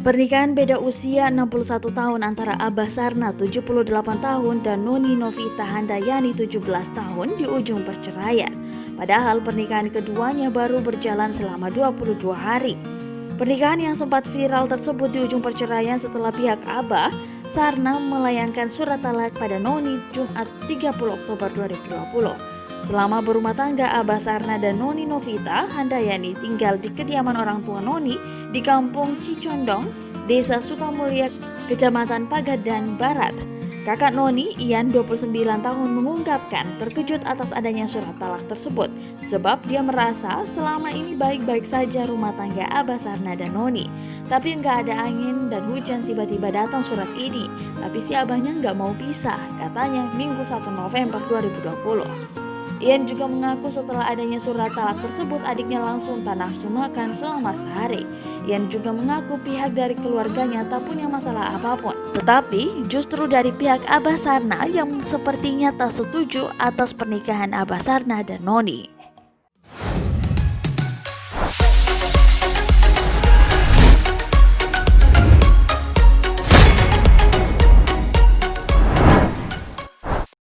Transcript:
Pernikahan beda usia 61 tahun antara Abah Sarna 78 tahun dan Noni Novita Handayani 17 tahun di ujung perceraian. Padahal pernikahan keduanya baru berjalan selama 22 hari. Pernikahan yang sempat viral tersebut di ujung perceraian setelah pihak Abah Sarna melayangkan surat talak pada Noni Jumat 30 Oktober 2020. Selama berumah tangga, Abah Sarna dan Noni Novita Handayani tinggal di kediaman orang tua Noni di Kampung Cicondong, Desa Sukamulya, Kecamatan Pagadan Barat. Kakak Noni, Ian 29 tahun mengungkapkan terkejut atas adanya surat talak tersebut sebab dia merasa selama ini baik-baik saja rumah tangga Abah Sarna dan Noni. Tapi nggak ada angin dan hujan tiba-tiba datang surat ini. Tapi si abahnya nggak mau pisah, katanya Minggu 1 November 2020. Ian juga mengaku setelah adanya surat talak tersebut adiknya langsung tak nafsu makan selama sehari. Ian juga mengaku pihak dari keluarganya tak punya masalah apapun. Tetapi justru dari pihak Abah Sarna yang sepertinya tak setuju atas pernikahan Abah Sarna dan Noni.